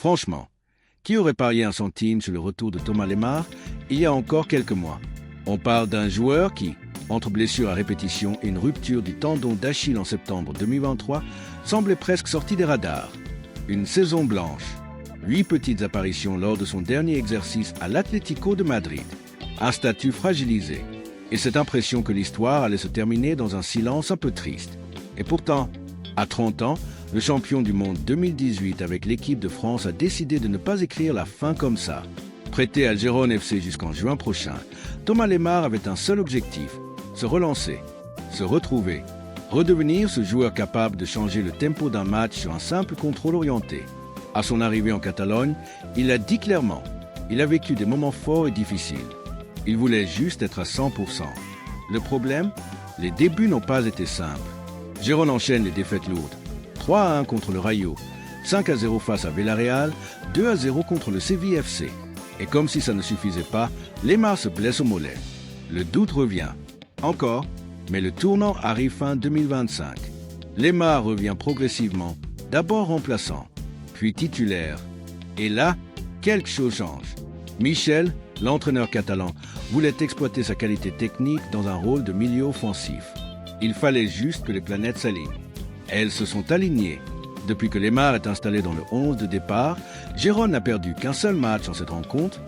Franchement, qui aurait parié un centime sur le retour de Thomas Lemar il y a encore quelques mois? On parle d'un joueur qui, entre blessures à répétition et une rupture du tendon d'Achille en septembre 2023, semblait presque sorti des radars. Une saison blanche, 8 petites apparitions lors de son dernier exercice à l'Atlético de Madrid, un statut fragilisé, et cette impression que l'histoire allait se terminer dans un silence un peu triste. Et pourtant, à 30 ans, le champion du monde 2018 avec l'équipe de France a décidé de ne pas écrire la fin comme ça. Prêté à Gérone FC jusqu'en juin prochain, Thomas Lemar avait un seul objectif, se relancer, se retrouver, redevenir ce joueur capable de changer le tempo d'un match sur un simple contrôle orienté. À son arrivée en Catalogne, il l'a dit clairement, il a vécu des moments forts et difficiles. Il voulait juste être à 100%. Le problème, les débuts n'ont pas été simples. Gérone enchaîne les défaites lourdes. 3-1 contre le Rayo, 5-0 face à Villarreal, 2-0 contre le Séville FC. Et comme si ça ne suffisait pas, Lemar se blesse au mollet. Le doute revient. Encore, mais le tournant arrive fin 2025. Lemar revient progressivement, d'abord remplaçant, puis titulaire. Et là, quelque chose change. Michel, l'entraîneur catalan, voulait exploiter sa qualité technique dans un rôle de milieu offensif. Il fallait juste que les planètes s'alignent. Elles se sont alignées. Depuis que Lemar est installé dans le 11 de départ, Gérone n'a perdu qu'un seul match en cette rencontre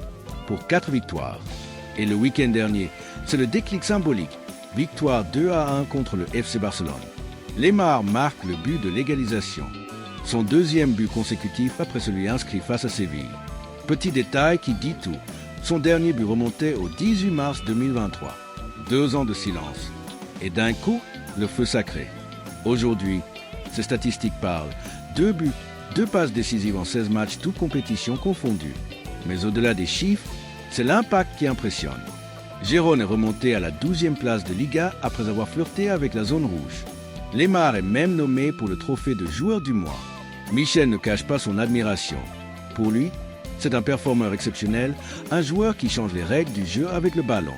pour 4 victoires. Et le week-end dernier, c'est le déclic symbolique. Victoire 2-1 contre le FC Barcelone. Lemar marque le but de l'égalisation. Son deuxième but consécutif après celui inscrit face à Séville. Petit détail qui dit tout. Son dernier but remontait au 18 mars 2023. 2 ans de silence. Et d'un coup, le feu sacré. Aujourd'hui, ces statistiques parlent. 2 buts, 2 passes décisives en 16 matchs, toutes compétitions confondues. Mais au-delà des chiffres, c'est l'impact qui impressionne. Gérone est remonté à la 12e place de Liga après avoir flirté avec la zone rouge. Lemar est même nommé pour le trophée de joueur du mois. Michel ne cache pas son admiration. Pour lui, c'est un performeur exceptionnel, un joueur qui change les règles du jeu avec le ballon.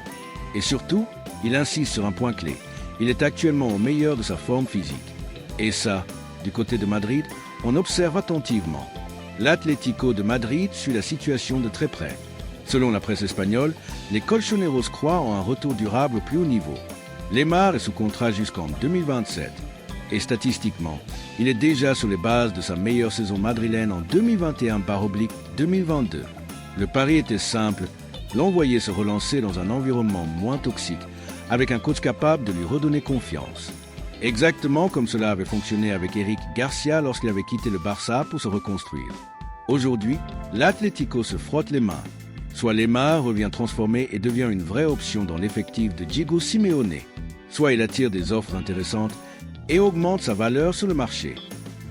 Et surtout, il insiste sur un point clé. Il est actuellement au meilleur de sa forme physique. Et ça, du côté de Madrid, on observe attentivement. L'Atlético de Madrid suit la situation de très près. Selon la presse espagnole, les Colchoneros croient en un retour durable au plus haut niveau. Lemar est sous contrat jusqu'en 2027. Et statistiquement, il est déjà sur les bases de sa meilleure saison madrilène en 2021/2022. Le pari était simple, l'envoyer se relancer dans un environnement moins toxique, avec un coach capable de lui redonner confiance. Exactement comme cela avait fonctionné avec Eric Garcia lorsqu'il avait quitté le Barça pour se reconstruire. Aujourd'hui, l'Atlético se frotte les mains. Soit Lemar revient transformé et devient une vraie option dans l'effectif de Diego Simeone, soit il attire des offres intéressantes et augmente sa valeur sur le marché.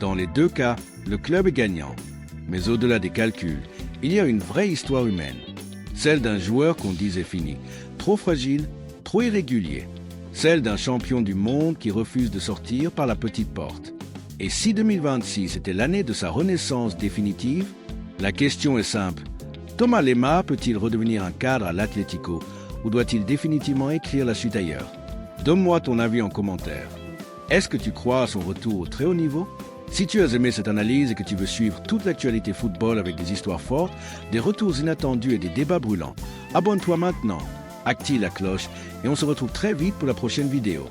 Dans les deux cas, le club est gagnant. Mais au-delà des calculs, il y a une vraie histoire humaine. Celle d'un joueur qu'on disait fini, trop fragile, trop irrégulier. Celle d'un champion du monde qui refuse de sortir par la petite porte. Et si 2026 était l'année de sa renaissance définitive, la question est simple. Thomas Lemar peut-il redevenir un cadre à l'Atlético ou doit-il définitivement écrire la suite ailleurs? Donne-moi ton avis en commentaire. Est-ce que tu crois à son retour au très haut niveau? Si tu as aimé cette analyse et que tu veux suivre toute l'actualité football avec des histoires fortes, des retours inattendus et des débats brûlants, abonne-toi maintenant, active la cloche et on se retrouve très vite pour la prochaine vidéo.